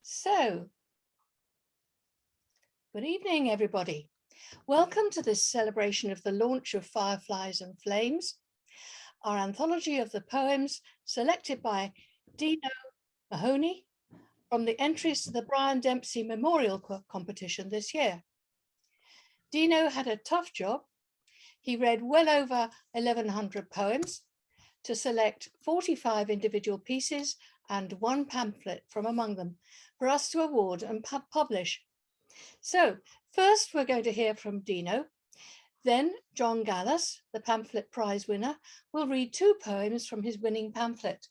So, good evening, everybody. Welcome to this celebration of the launch of Fireflies and Flames, our anthology of the poems selected by Dino Mahoney from the entries to the Brian Dempsey Memorial Competition this year. Dino had a tough job. He read well over 1,100 poems to select 45 individual pieces and one pamphlet from among them for us to award and publish. So first we're going to hear from Dino, then John Gallas, the pamphlet prize winner, will read two poems from his winning pamphlet,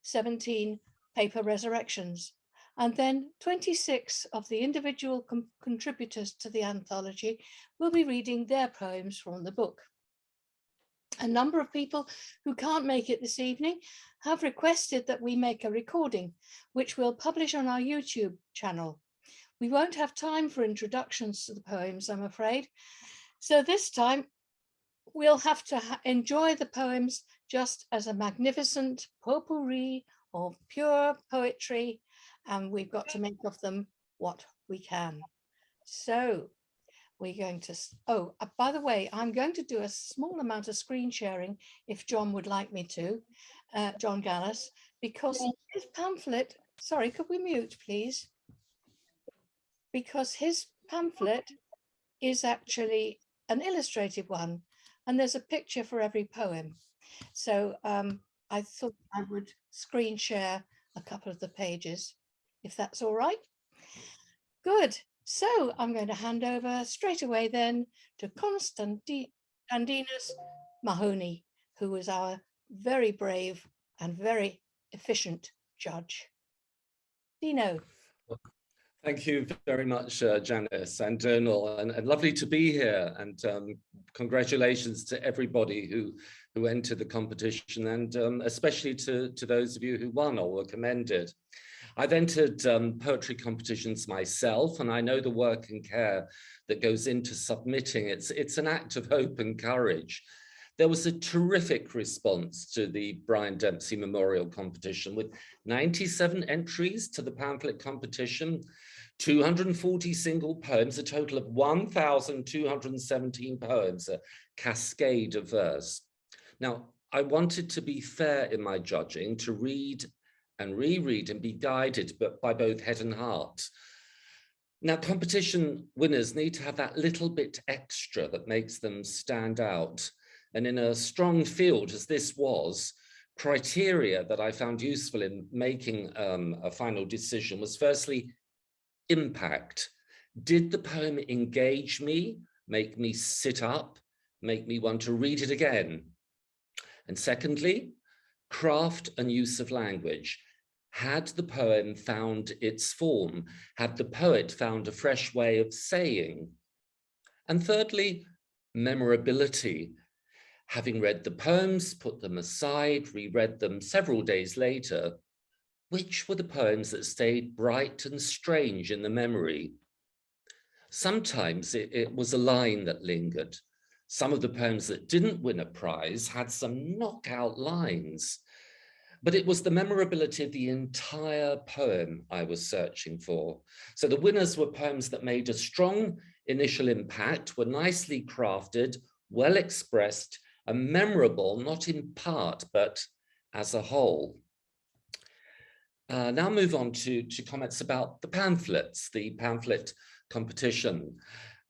17 Paper Resurrections, and then 26 of the individual contributors to the anthology will be reading their poems from the book. A number of people who can't make it this evening have requested that we make a recording, which we'll publish on our YouTube channel. We won't have time for introductions to the poems, I'm afraid. So this time we'll have to enjoy the poems just as a magnificent potpourri of pure poetry, and we've got to make of them what we can. So we're going to, by the way, I'm going to do a small amount of screen sharing if John would like me to, John Gallas, because his pamphlet, sorry, could we mute, please? Because his pamphlet is actually an illustrated one, and there's a picture for every poem. So I thought I would screen share a couple of the pages, if that's all right. Good. So I'm going to hand over straight away then to Constantinos Mahoney, who was our very brave and very efficient judge. Dino. Thank you very much, Janice and Donal, and lovely to be here. And congratulations to everybody who entered the competition, and especially to those of you who won or were commended. I've entered poetry competitions myself, and I know the work and care that goes into submitting. It's an act of hope and courage. There was a terrific response to the Brian Dempsey Memorial Competition with 97 entries to the pamphlet competition, 240 single poems, a total of 1,217 poems, a cascade of verse. Now, I wanted to be fair in my judging, to read and reread and be guided by both head and heart. Now, competition winners need to have that little bit extra that makes them stand out. And in a strong field, as this was, criteria that I found useful in making a final decision was firstly, impact. Did the poem engage me, make me sit up, make me want to read it again? And secondly, craft and use of language. Had the poem found its form? Had the poet found a fresh way of saying? And thirdly, memorability. Having read the poems, put them aside, reread them several days later, which were the poems that stayed bright and strange in the memory? Sometimes it was a line that lingered. Some of the poems that didn't win a prize had some knockout lines, but it was the memorability of the entire poem I was searching for. So the winners were poems that made a strong initial impact, were nicely crafted, well expressed, and memorable, not in part, but as a whole. Now move on to comments about the pamphlets, the pamphlet competition.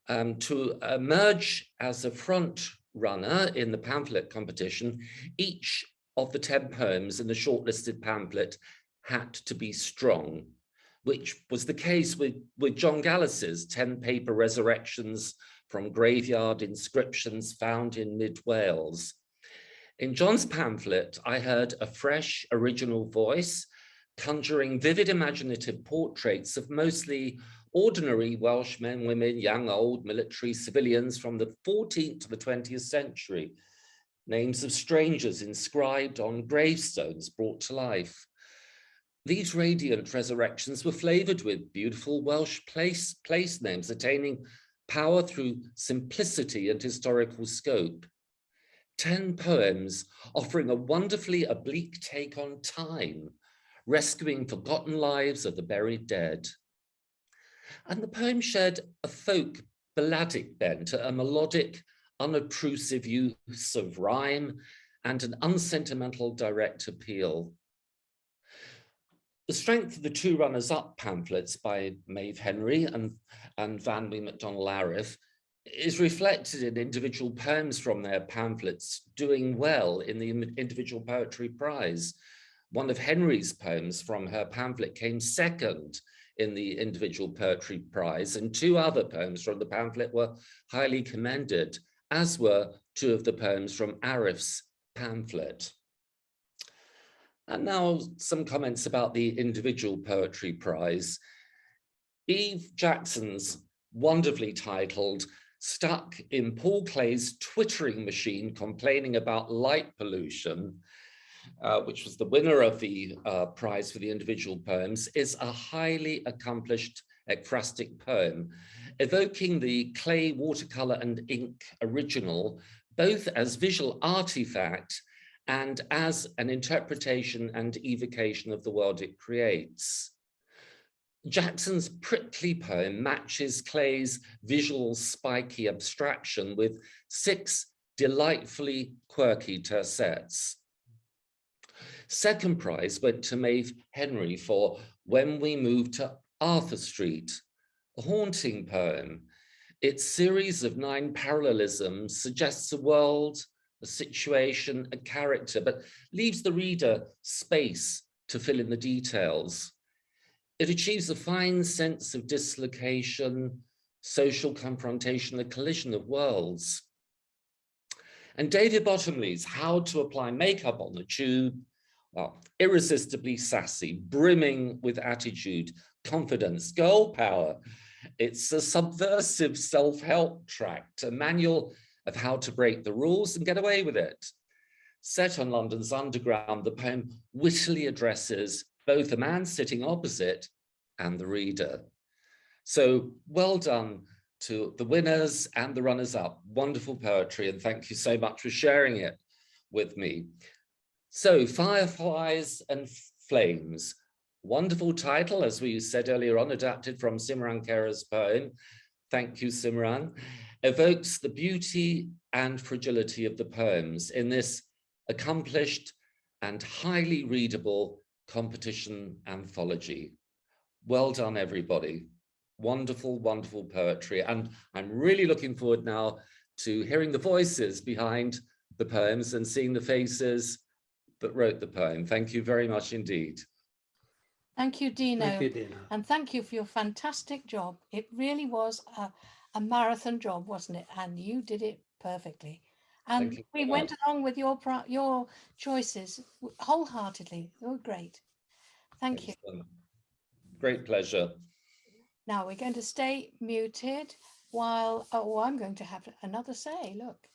To emerge as a front runner in the pamphlet competition, each of the 10 poems in the shortlisted pamphlet had to be strong, which was the case with John Gallas's 10 Paper Resurrections from Graveyard Inscriptions found in mid-Wales. In John's pamphlet, I heard a fresh, original voice conjuring vivid imaginative portraits of mostly ordinary Welsh men, women, young, old, military, civilians from the 14th to the 20th century. Names of strangers inscribed on gravestones brought to life. These radiant resurrections were flavored with beautiful Welsh place names attaining power through simplicity and historical scope. 10 poems offering a wonderfully oblique take on time, rescuing forgotten lives of the buried dead. And the poem shared a folk balladic bent, a melodic, unobtrusive use of rhyme, and an unsentimental direct appeal. The strength of the two runners-up pamphlets by Maeve Henry and Van Wee MacDonald-Arif is reflected in individual poems from their pamphlets doing well in the individual poetry prize. One of Henry's poems from her pamphlet came second in the individual poetry prize, and two other poems from the pamphlet were highly commended, as were two of the poems from Arif's pamphlet. And now some comments about the individual poetry prize. Eve Jackson's wonderfully titled "Stuck in Paul Clay's Twittering Machine Complaining About Light Pollution," which was the winner of the prize for the individual poems, is a highly accomplished ekphrastic poem, evoking the clay watercolor and ink original, both as visual artifact and as an interpretation and evocation of the world it creates. Jackson's prickly poem matches Clay's visual spiky abstraction with 6 delightfully quirky tercets. Second prize went to Maeve Henry for When We Moved to Arthur Street, a haunting poem. Its series of 9 parallelisms suggests a world, a situation, a character, but leaves the reader space to fill in the details. It achieves a fine sense of dislocation, social confrontation, a collision of worlds. And David Bottomley's How to Apply Makeup on the Tube, well, irresistibly sassy, brimming with attitude, confidence, girl power. It's a subversive self-help tract, a manual of how to break the rules and get away with it. Set on London's underground, the poem wittily addresses both the man sitting opposite and the reader. So well done to the winners and the runners-up. Wonderful poetry, and thank you so much for sharing it with me. So, Fireflies and Flames. Wonderful title, as we said earlier on, adapted from Simran Kera's poem. Thank you, Simran. Evokes the beauty and fragility of the poems in this accomplished and highly readable competition anthology. Well done, everybody. Wonderful, wonderful poetry. And I'm really looking forward now to hearing the voices behind the poems and seeing the faces that wrote the poem. Thank you very much indeed. Thank you, Dino. Thank you, Dino. And thank you for your fantastic job. It really was a marathon job, wasn't it? And you did it perfectly. And we went along with your choices wholeheartedly. They were great. Thank you. Great pleasure. Now we're going to stay muted while, oh, I'm going to have another say. Look,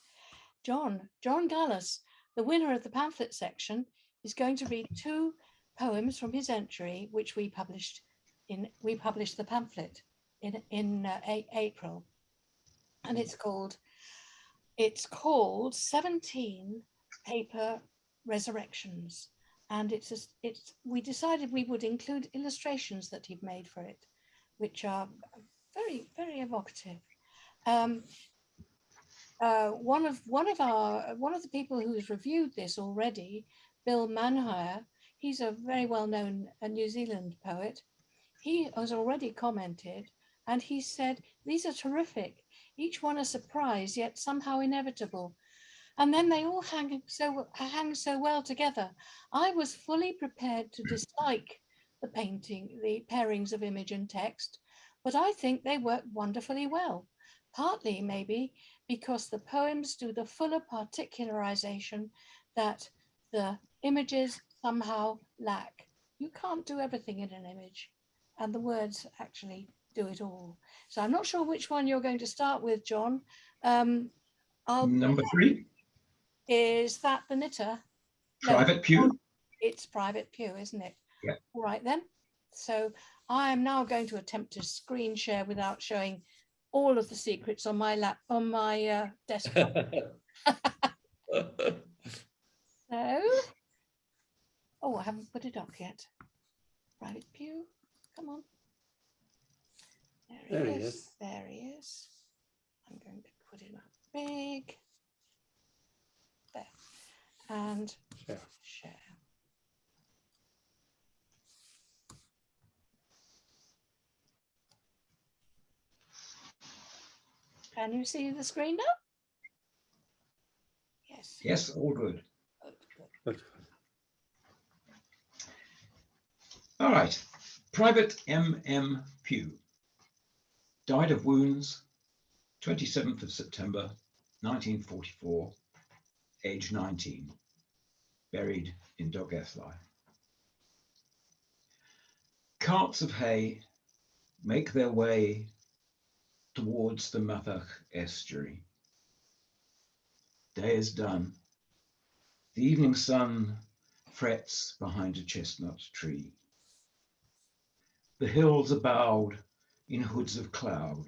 John Gallas, the winner of the pamphlet section, is going to read 2 poems from his entry, which we published the pamphlet in April, and it's called 17 Paper Resurrections, and we decided we would include illustrations that he'd made for it, which are very, very evocative. One of the people who's reviewed this already, Bill Manhire, he's a very well-known New Zealand poet. He has already commented, and he said, "These are terrific. Each one a surprise, yet somehow inevitable. And then they all hang so well together. I was fully prepared to dislike the pairings of image and text, but I think they work wonderfully well. Partly, maybe, because the poems do the fuller particularization that the images somehow lack. You can't do everything in an image, and the words actually do it all." So I'm not sure which one you're going to start with, John. Number 3. Is that the knitter? Private Pew? It's Private Pew, isn't it? Yeah. All right then. So I am now going to attempt to screen share without showing all of the secrets on my desktop. So, oh, I haven't put it up yet. Private pew, come on. There he is. There he is. I'm going to put him up big. There. And share. Can you see the screen now? Yes. Yes, all good. Good. All right. Private M.M. Pugh died of wounds 27th of September 1944, age 19, buried in Dogethly. Carts of hay make their way towards the Mathach estuary. Day is done. The evening sun frets behind a chestnut tree. The hills are bowed in hoods of cloud.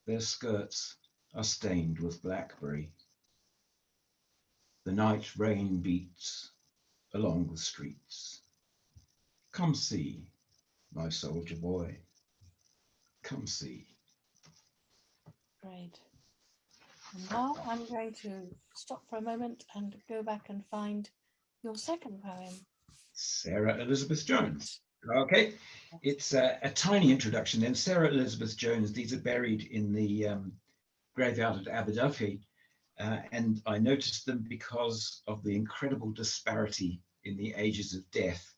Their skirts are stained with blackberry. The night rain beats along the streets. Come see, my soldier boy. Come see. Great. And now I'm going to stop for a moment and go back and find your second poem. Sarah Elizabeth Jones. Okay, it's a tiny introduction. Then Sarah Elizabeth Jones, these are buried in the graveyard at Abu Dhabi. And I noticed them because of the incredible disparity in the ages of death.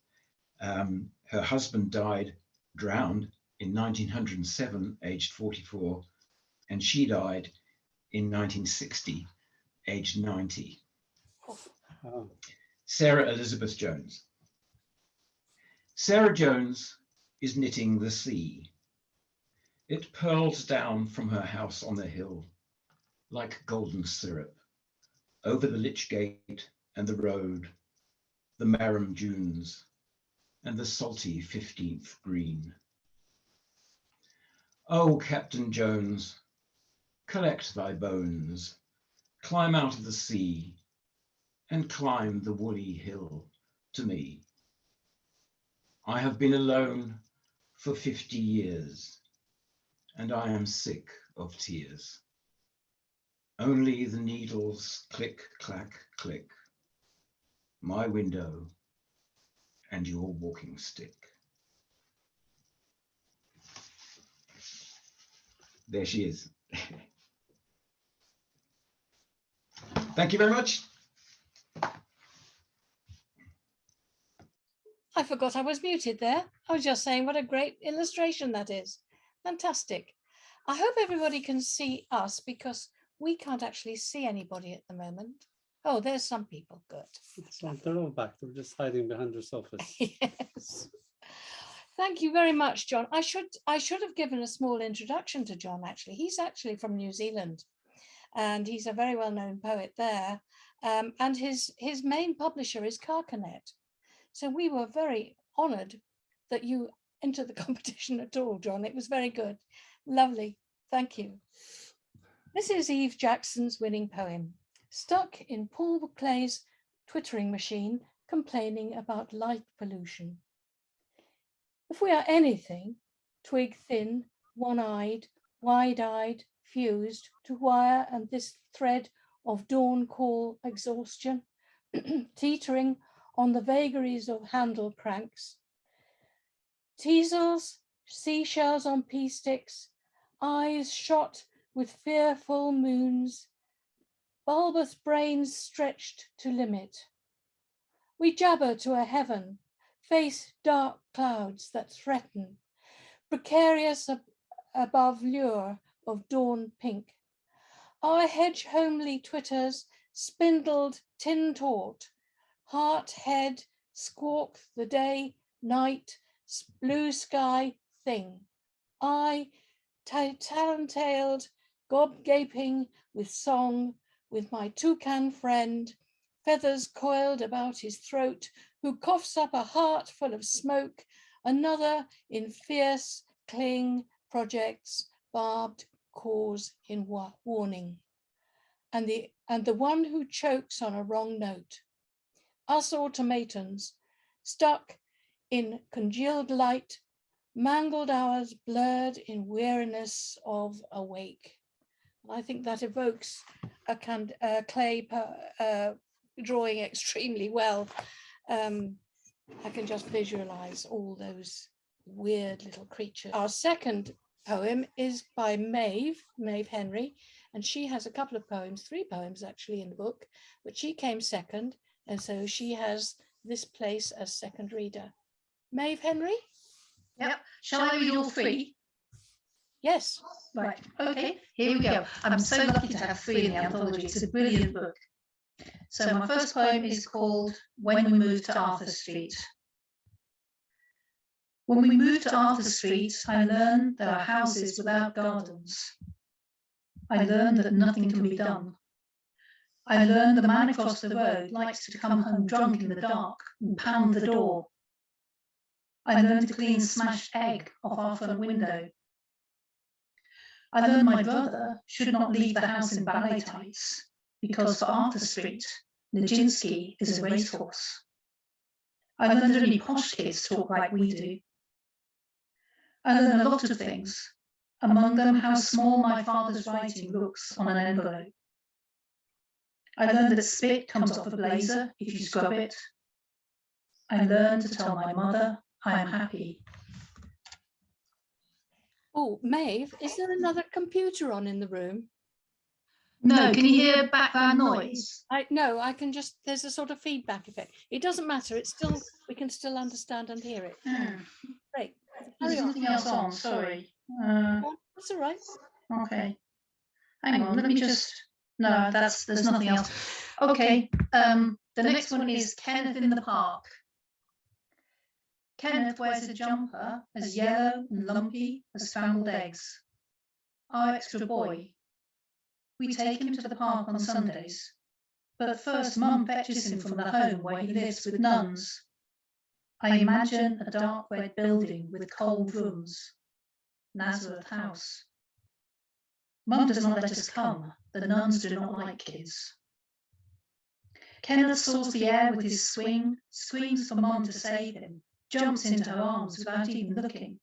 Her husband died drowned in 1907, aged 44, and she died in 1960, aged 90. Oh. Sarah Elizabeth Jones. Sarah Jones is knitting the sea. It purls down from her house on the hill like golden syrup over the Lich Gate and the road, the Marham dunes, and the salty 15th green. Oh, Captain Jones, collect thy bones, climb out of the sea, and climb the woolly hill to me. I have been alone for 50 years, and I am sick of tears. Only the needles click, clack, click, my window and your walking stick. There she is. Thank you very much. I forgot I was muted there. I was just saying what a great illustration that is. Fantastic. I hope everybody can see us because we can't actually see anybody at the moment. Oh, there's some people. Good. They're all back. They're just hiding behind their sofas. Yes. Thank you very much, John. I should have given a small introduction to John, actually. He's actually from New Zealand, and he's a very well-known poet there. And his main publisher is Carcanet. So we were very honoured that you entered the competition at all, John. It was very good. Lovely. Thank you. This is Eve Jackson's winning poem, Stuck in Paul Clay's twittering machine, complaining about light pollution. If we are anything, twig thin, one-eyed, wide-eyed, fused to wire and this thread of dawn call exhaustion, teetering on the vagaries of handle cranks, teasels, seashells on pea sticks, eyes shot with fearful moons, bulbous brains stretched to limit. We jabber to a heaven, face dark clouds that threaten, precarious above lure of dawn pink. Our hedge homely twitters, spindled tin taut, heart, head, squawk the day, night, blue sky thing. I, tailed, gob gaping with song, with my toucan friend, feathers coiled about his throat, who coughs up a heart full of smoke, another in fierce cling projects, barbed cause in warning. And the one who chokes on a wrong note. Us automatons, stuck in congealed light, mangled hours blurred in weariness of awake. I think that evokes a clay drawing extremely well. I can just visualize all those weird little creatures. Our second poem is by Maeve Henry, and she has a couple of poems, 3 poems actually in the book, but she came second, and so she has this place as second reader. Maeve Henry? Yep. Shall I read all 3? Yes. Right. Okay, here we go. I'm so lucky to have 3 in the anthology. It's a brilliant book. So my first poem is called When We Moved to Arthur Street. When we moved to Arthur Street, I learned there are houses without gardens. I learned that nothing can be done. I learned the man across the road likes to come home drunk in the dark and pound the door. I learned to clean smashed egg off our front window. I learned my brother should not leave the house in ballet tights, because for Arthur Street, Nijinsky is a racehorse. I learned that only posh kids talk like we do. I learned a lot of things, among them how small my father's writing looks on an envelope. I learned that spit comes off a blazer if you scrub it. I learned to tell my mother I am happy. Oh, Maeve, is there another computer on in the room? No, can you hear background noise? No, I can just, there's a sort of feedback effect. It doesn't matter, it's still, we can still understand and hear it. Great. There's nothing else on, sorry. That's all right. Okay. Hang on, let me just, no, there's nothing else. Okay, the next one is Kenneth in the Park. Kenneth wears a jumper as yellow and lumpy as scrambled eggs. Our extra boy. We take him to the park on Sundays, but first Mum fetches him from the home where he lives with nuns. I imagine a dark red building with cold rooms. Nazareth House. Mum does not let us come. The nuns do not like kids. Kenneth saws the air with his swing, screams for Mum to save him, jumps into her arms without even looking.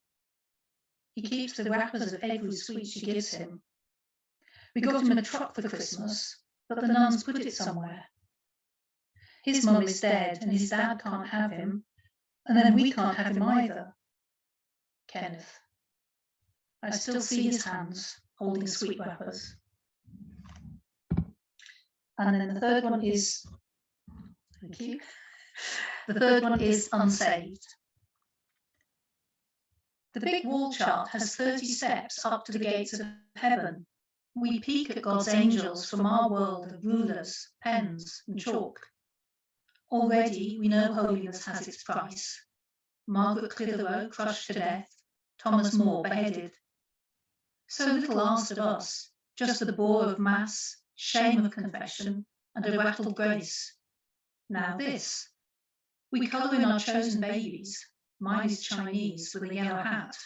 He keeps the wrappers of every sweet she gives him. We got him a truck for Christmas, but the nuns put it somewhere. His mum is dead and his dad can't have him, and then we can't have him either. Kenneth. I still see his hands holding sweet wrappers. And then the third one is, thank you. The third one is Unsaved. The big wall chart has 30 steps up to the gates of heaven. We peek at God's angels from our world of rulers, pens, and chalk. Already we know holiness has its price. Margaret Clitheroe crushed to death, Thomas More beheaded. So little asked of us, just the bore of mass, shame of confession, and a rattled grace. Now this. We colour in our chosen babies, mine is Chinese with a yellow hat,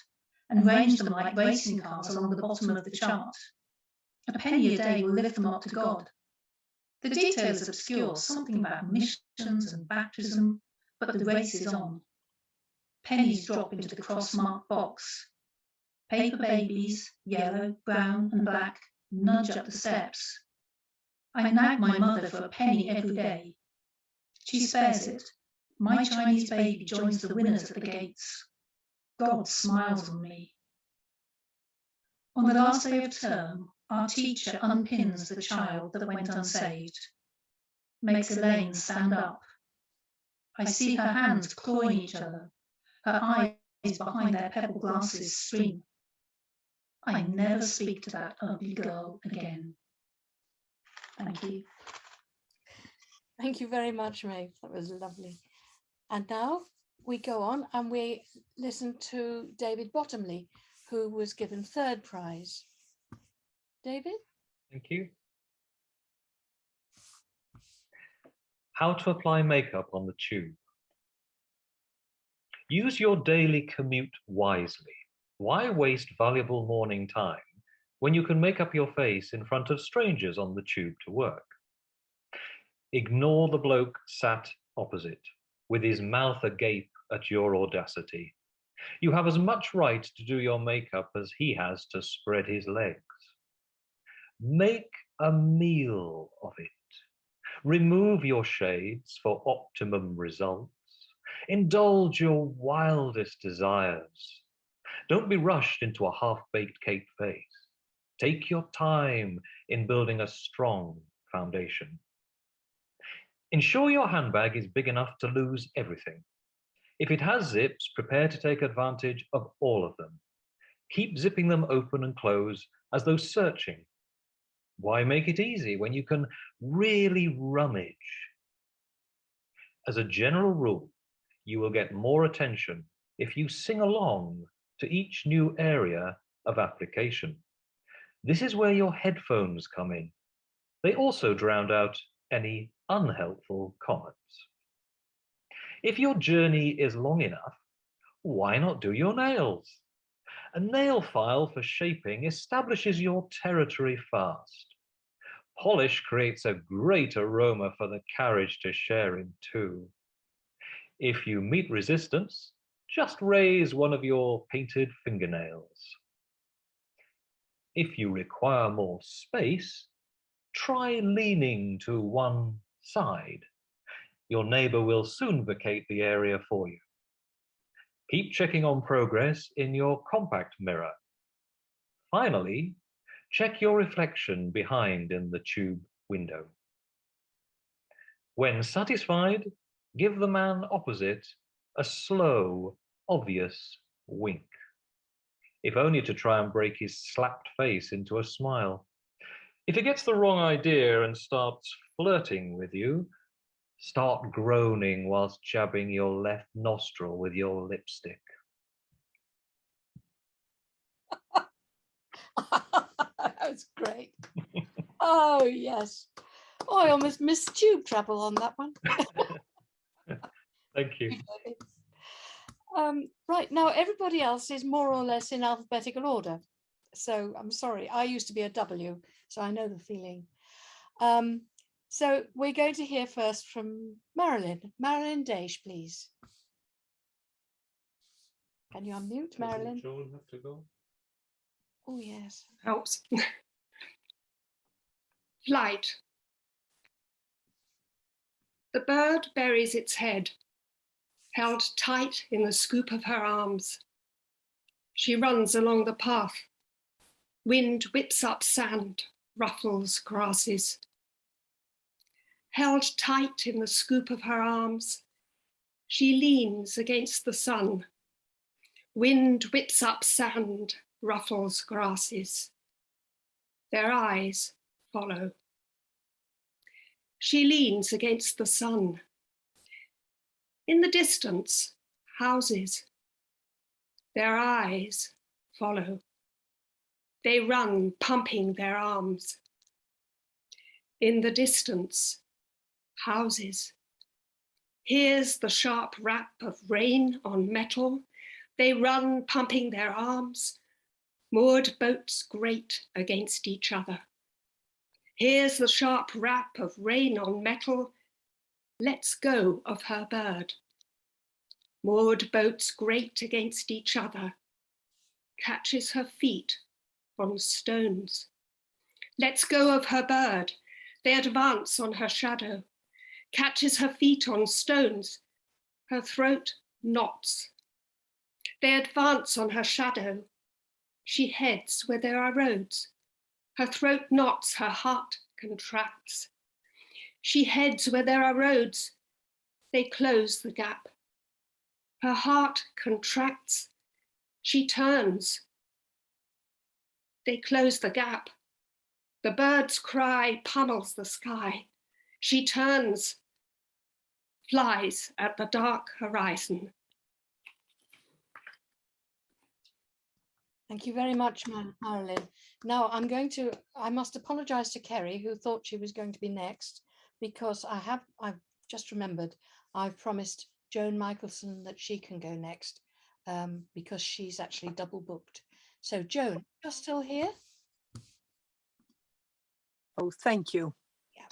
and range them like racing cars along the bottom of the chart. A penny a day will lift them up to God. The detail is obscure, something about missions and baptism, but the race is on. Pennies drop into the cross-marked box. Paper babies, yellow, brown and black, nudge up the steps. I nag my mother for a penny every day. She spares it. My Chinese baby joins the winners at the gates. God smiles on me. On the last day of term, our teacher unpins the child that went unsaved, makes Elaine stand up. I see her hands clawing each other, her eyes behind their pebble glasses stream. I never speak to that ugly girl again. Thank you. Thank you very much, Maeve. That was lovely. And now we go on and we listen to David Bottomley, who was given 3rd prize. David? Thank you. How to apply makeup on the tube. Use your daily commute wisely. Why waste valuable morning time when you can make up your face in front of strangers on the tube to work? Ignore the bloke sat opposite. with his mouth agape at your audacity. You have as much right to do your makeup as he has to spread his legs. Make a meal of it. Remove your shades for optimum results. Indulge your wildest desires. Don't be rushed into a half-baked cake face. Take your time in building a strong foundation. Ensure your handbag is big enough to lose everything. If it has zips, prepare to take advantage of all of them. Keep zipping them open and close as though searching. Why make it easy when you can really rummage? As a general rule, you will get more attention if you sing along to each new area of application. This is where your headphones come in. They also drown out any unhelpful comments. If your journey is long enough, why not do your nails? A nail file for shaping establishes your territory fast. Polish creates a great aroma for the carriage to share in too. If you meet resistance, just raise one of your painted fingernails. If you require more space, try leaning to one side. Your neighbor will soon vacate the area for you. Keep checking on progress in your compact mirror. Finally, check your reflection behind in the tube window. When satisfied, give the man opposite a slow, obvious wink, if only to try and break his slapped face into a smile. If he gets the wrong idea and starts flirting with you, start groaning whilst jabbing your left nostril with your lipstick. That was great. Oh, yes. Oh, I almost missed tube travel on that one. Thank you. Right, now everybody else is more or less in alphabetical order. So I'm sorry, I used to be a W, so I know the feeling. So we're going to hear first from Marilyn. Marilyn Daish, please. Can you unmute, Marilyn? Doesn't Joan have to go? Oh, yes. Helps. Flight. The bird buries its head, held tight in the scoop of her arms. She runs along the path. Wind whips up sand, ruffles grasses. Held tight in the scoop of her arms, she leans against the sun. Wind whips up sand, ruffles grasses. Their eyes follow. She leans against the sun. In the distance, houses. Their eyes follow. They run, pumping their arms. In the distance, houses. Here's the sharp rap of rain on metal. They run, pumping their arms. Moored boats grate against each other. Here's the sharp rap of rain on metal. Lets go of her bird. Moored boats grate against each other. Catches her feet on stones. Lets go of her bird. They advance on her shadow. Catches her feet on stones. Her throat knots. They advance on her shadow. She heads where there are roads. Her throat knots, her heart contracts. She heads where there are roads. They close the gap. Her heart contracts. She turns. They close the gap. The bird's cry pummels the sky. She turns, flies at the dark horizon. Thank you very much, Marilyn. Now I must apologize to Kerry, who thought she was going to be next, because I've just remembered, I've promised Joan Michelson that she can go next, because she's actually double booked. So Joan, you're still here? Oh, thank you. Yeah.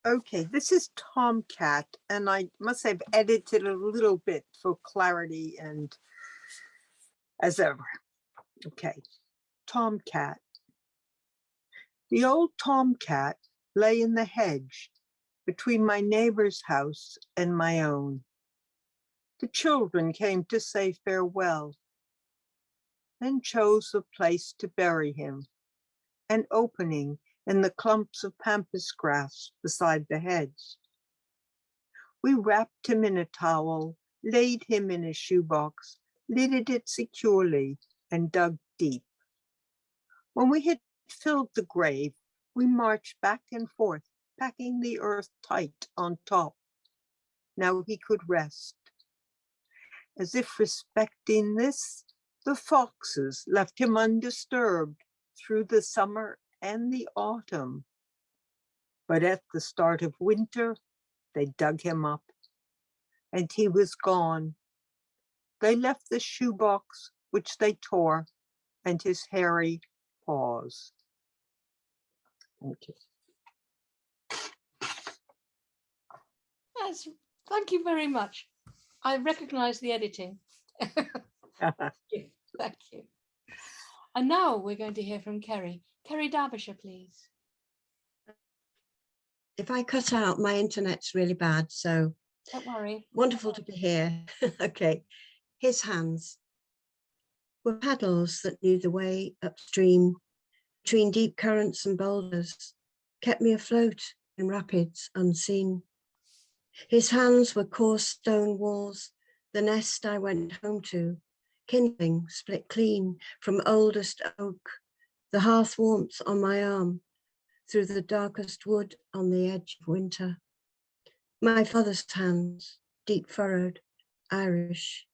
Okay, this is Tomcat, and I must say I've edited a little bit for clarity and as ever. Okay, Tomcat. The old Tomcat lay in the hedge between my neighbor's house and my own. The children came to say farewell, then chose a place to bury him, an opening in the clumps of pampas grass beside the hedge. We wrapped him in a towel, laid him in a shoebox, lidded it securely, and dug deep. When we had filled the grave, we marched back and forth, packing the earth tight on top. Now he could rest. As if respecting this, the foxes left him undisturbed through the summer and the autumn. But at the start of winter, they dug him up, and he was gone. They left the shoebox, which they tore, and his hairy paws. Thank you. Yes, thank you very much. I recognize the editing. Thank you. And now we're going to hear from Kerry. Kerry Derbyshire, please. If I cut out, my internet's really bad, so Don't worry. wonderful to be here. Okay, his hands were paddles that knew the way upstream between deep currents and boulders, kept me afloat in rapids unseen. His hands were coarse stone walls, the nest I went home to, kindling split clean from oldest oak, the hearth warmth on my arm, through the darkest wood on the edge of winter. My father's hands, deep furrowed, Irish.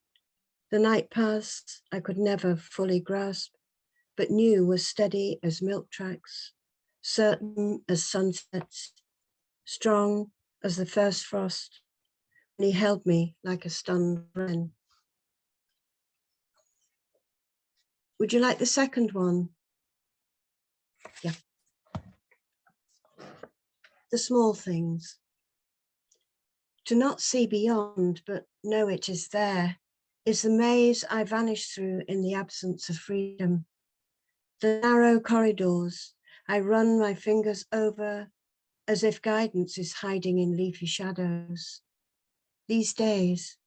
The night paths I could never fully grasp, but knew were steady as milk tracks, certain as sunsets, strong as the first frost, and he held me like a stunned wren. Would you like the second one? Yeah. The small things. To not see beyond, but know it is there, is the maze I vanish through in the absence of freedom. The narrow corridors I run my fingers over as if guidance is hiding in leafy shadows. These days,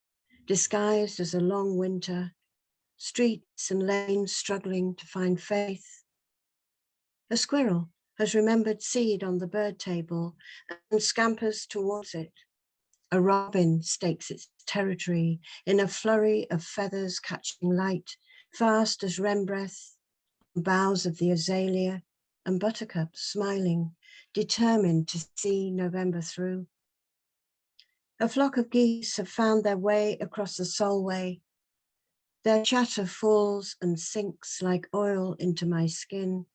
disguised as a long winter, streets and lanes struggling to find faith. A squirrel has remembered seed on the bird table and scampers towards it. A robin stakes its territory in a flurry of feathers catching light, fast as wren breath, boughs of the azalea and buttercups smiling, determined to see November through. A flock of geese have found their way across the Solway. Their chatter falls and sinks like oil into my skin.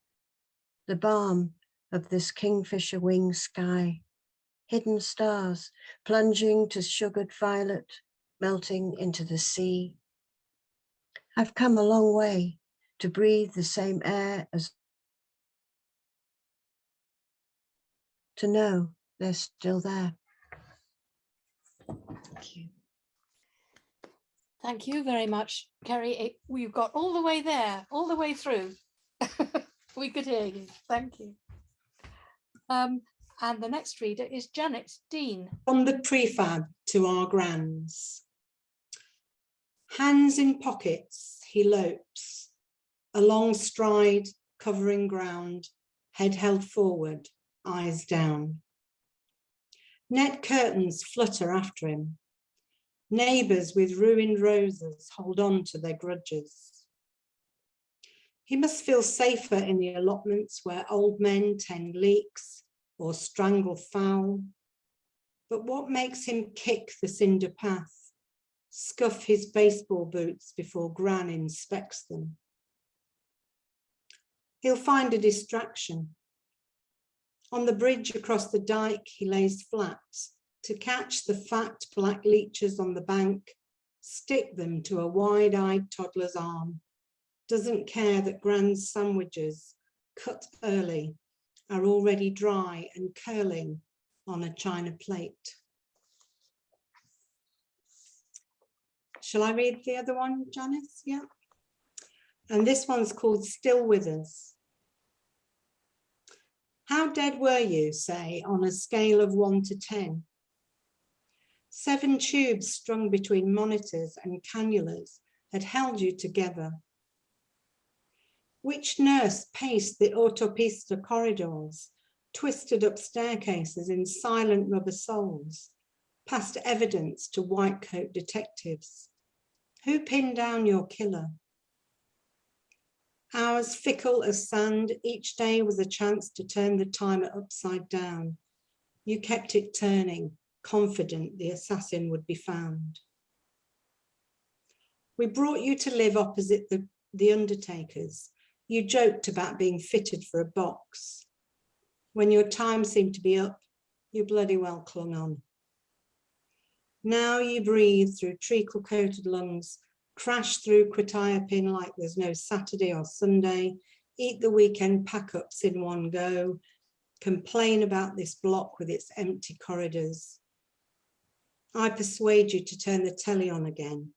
The balm of this kingfisher wing sky, hidden stars plunging to sugared violet, melting into the sea. I've come a long way to breathe the same air as, to know they're still there. Thank you. Thank you very much, Kerry. We've got all the way there, all the way through. We could hear you. Thank you. And the next reader is Janet Dean. From the prefab to our grands. Hands in pockets, he lopes, a long stride covering ground, head held forward, eyes down. Net curtains flutter after him. Neighbours with ruined roses hold on to their grudges. He must feel safer in the allotments where old men tend leeks or strangle fowl. But what makes him kick the cinder path, scuff his baseball boots before Gran inspects them? He'll find a distraction. On the bridge across the dike, he lays flat to catch the fat black leeches on the bank, stick them to a wide-eyed toddler's arm. Doesn't care that Gran's sandwiches, cut early, are already dry and curling on a china plate. Shall I read the other one, Janice? Yeah. And this one's called Still With Us. How dead were you, say, on a scale of 1 to 10? 7 tubes strung between monitors and cannulas had held you together. Which nurse paced the autopista corridors, twisted up staircases in silent rubber soles, passed evidence to white coat detectives? Who pinned down your killer? Hours fickle as sand, each day was a chance to turn the timer upside down. You kept it turning, confident the assassin would be found. We brought you to live opposite the undertakers. You joked about being fitted for a box. When your time seemed to be up, you bloody well clung on. Now you breathe through treacle-coated lungs, crash through quetiapine like there's no Saturday or Sunday, eat the weekend pack-ups in one go, complain about this block with its empty corridors. I persuade you to turn the telly on again,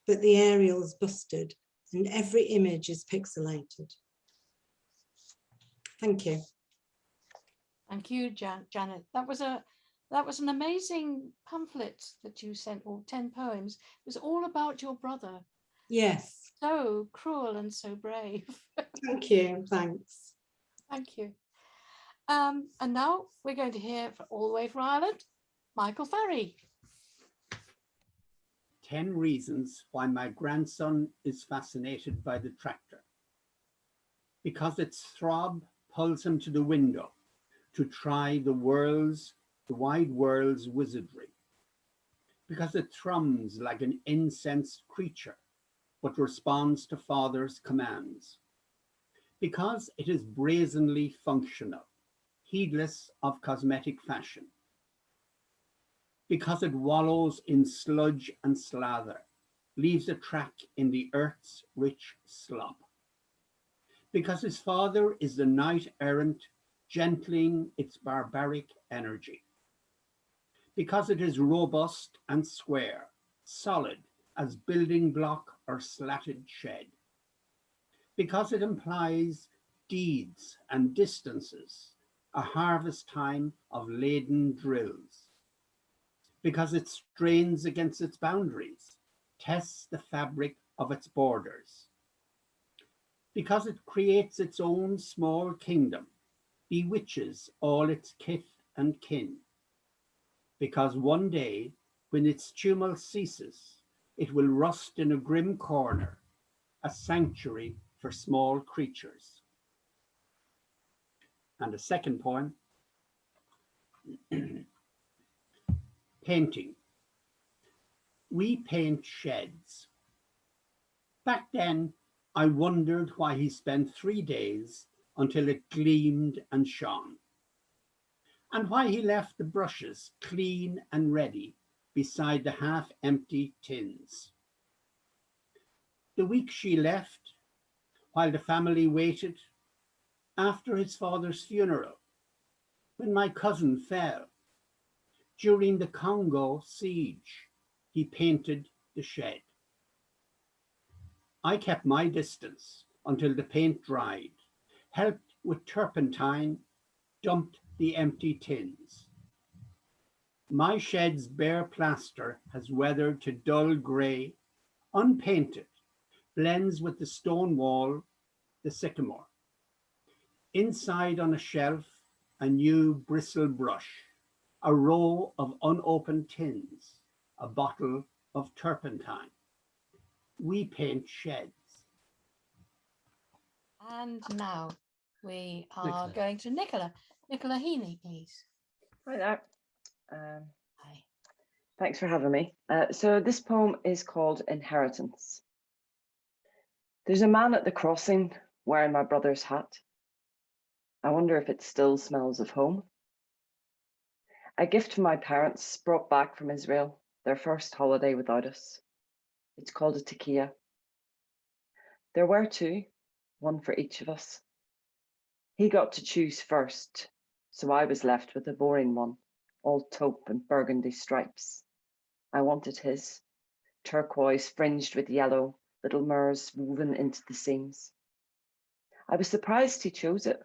but the aerial's busted and every image is pixelated. Thank you. Thank you, Janet. That was an amazing pamphlet that you sent, or 10 poems. It was all about your brother. Yes. So cruel and so brave. Thank you. Thanks. Thank you. And now we're going to hear all the way from Ireland, Michael Ferry. 10 reasons why my grandson is fascinated by the tractor. Because its throb pulls him to the window to try the wide world's wizardry. Because it thrums like an incensed creature, but responds to father's commands. Because it is brazenly functional, heedless of cosmetic fashion. Because it wallows in sludge and slather, leaves a track in the earth's rich slop. Because his father is the knight-errant, gentling its barbaric energy. Because it is robust and square, solid as building block or slatted shed. Because it implies deeds and distances, a harvest time of laden drills. Because it strains against its boundaries, tests the fabric of its borders. Because it creates its own small kingdom, bewitches all its kith and kin. Because one day, when its tumult ceases, it will rust in a grim corner, a sanctuary for small creatures. And a second poem. Painting. We paint sheds. Back then, I wondered why he spent 3 days until it gleamed and shone, and why he left the brushes clean and ready beside the half-empty tins. The week she left, while the family waited, after his father's funeral, when my cousin fell, during the Congo siege, he painted the shed. I kept my distance until the paint dried, helped with turpentine, dumped the empty tins. My shed's bare plaster has weathered to dull grey, unpainted, blends with the stone wall, the sycamore. Inside on a shelf, a new bristle brush, a row of unopened tins, a bottle of turpentine. We paint sheds. And now we are going to Nicola. Nicola Heaney, please. Hi there. Hi. Thanks for having me. So this poem is called Inheritance. There's a man at the crossing wearing my brother's hat. I wonder if it still smells of home. A gift from my parents brought back from Israel, their first holiday without us. It's called a tekiah. There were 2, one for each of us. He got to choose first, so I was left with a boring one, all taupe and burgundy stripes. I wanted his, turquoise fringed with yellow, little mirrors woven into the seams. I was surprised he chose it.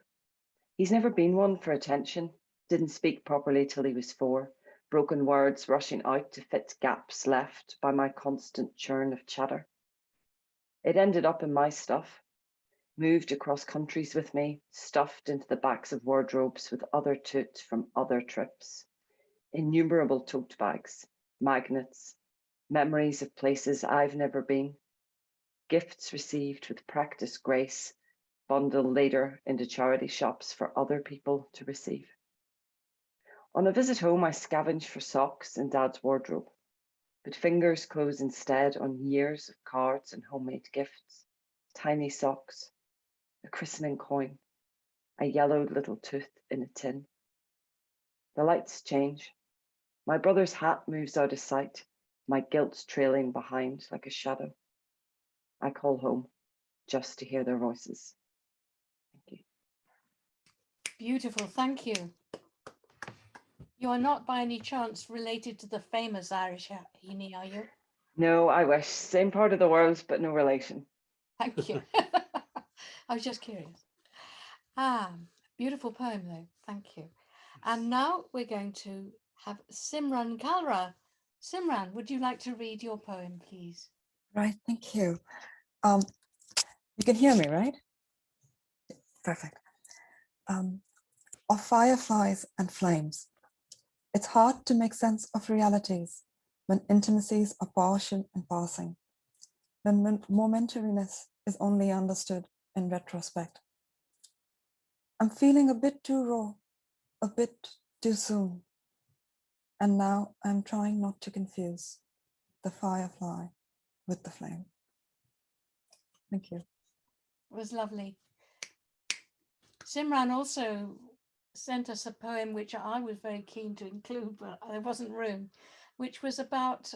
He's never been one for attention, didn't speak properly till he was 4, broken words rushing out to fit gaps left by my constant churn of chatter. It ended up in my stuff, moved across countries with me, stuffed into the backs of wardrobes with other toot from other trips. Innumerable tote bags, magnets, memories of places I've never been, gifts received with practiced grace, bundled later into charity shops for other people to receive. On a visit home, I scavenged for socks in Dad's wardrobe, but fingers closed instead on years of cards and homemade gifts, tiny socks, a christening coin, a yellowed little tooth in a tin. The lights change. My brother's hat moves out of sight, my guilt trailing behind like a shadow. I call home just to hear their voices. Thank you. Beautiful, thank you. You are not by any chance related to the famous Irish Heaney, are you? No, I wish. Same part of the world, but no relation. Thank you. I was just curious. Beautiful poem though, thank you. And now we're going to have Simran Kalra. Simran, would you like to read your poem, please? Right, thank you. You can hear me, right? Perfect. Of fireflies and flames. It's hard to make sense of realities when intimacies are partial and passing, when momentariness is only understood in retrospect. I'm feeling a bit too raw, a bit too soon. And now I'm trying not to confuse the firefly with the flame. Thank you. It was lovely. Simran also sent us a poem which I was very keen to include, but there wasn't room, which was about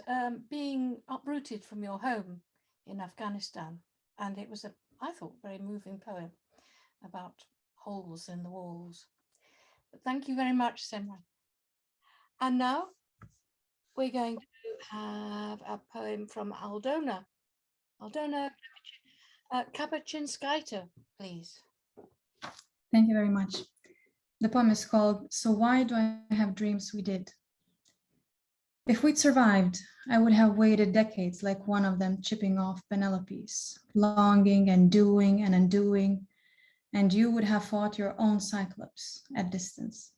being uprooted from your home in Afghanistan. And it was I thought, very moving poem about holes in the walls. But thank you very much, Simran. And now we're going to have a poem from Aldona. Aldona Kapachinskaita, please. Thank you very much. The poem is called So Why Do I Have Dreams We Did? If we'd survived, I would have waited decades like one of them chipping off Penelope's, longing and doing and undoing, and you would have fought your own Cyclops at distance.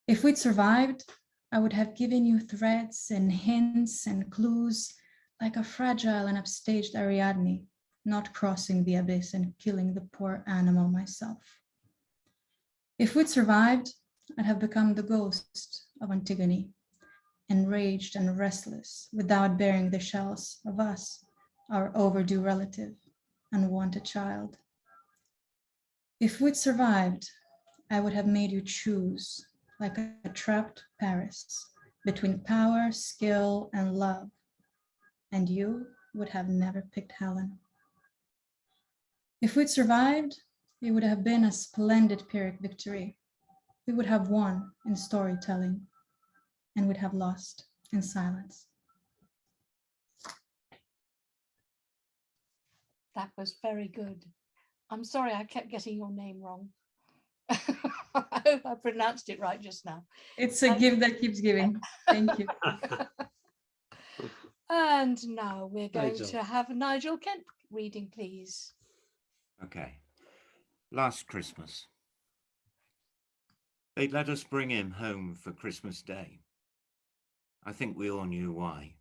If we'd survived, I would have given you threads and hints and clues like a fragile and upstaged Ariadne, not crossing the abyss and killing the poor animal myself. If we'd survived, I'd have become the ghost of Antigone, enraged and restless, without bearing the shells of us, our overdue relative, unwanted child. If we'd survived, I would have made you choose, like a trapped Paris, between power, skill, and love, and you would have never picked Helen. If we'd survived, it would have been a splendid Pyrrhic victory. We would have won in storytelling and would have lost in silence. That was very good. I'm sorry, I kept getting your name wrong. I hope I pronounced it right just now. It's a gift that keeps giving. Thank you. And now we're going Nigel. to have Nigel Kent reading, please. Okay. Last Christmas, they'd let us bring him home for Christmas Day. I think we all knew why.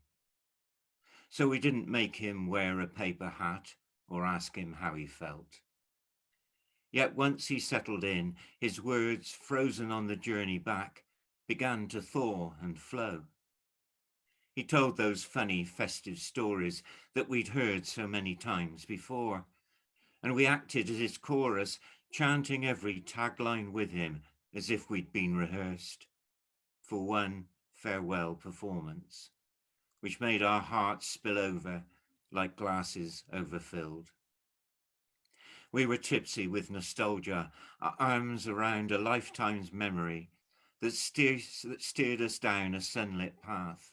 So we didn't make him wear a paper hat or ask him how he felt. Yet once he settled in, his words, frozen on the journey back, began to thaw and flow. He told those funny, festive stories that we'd heard so many times before, and we acted as his chorus, chanting every tagline with him as if we'd been rehearsed for one farewell performance, which made our hearts spill over like glasses overfilled. We were tipsy with nostalgia, our arms around a lifetime's memory, that steered us down a sunlit path,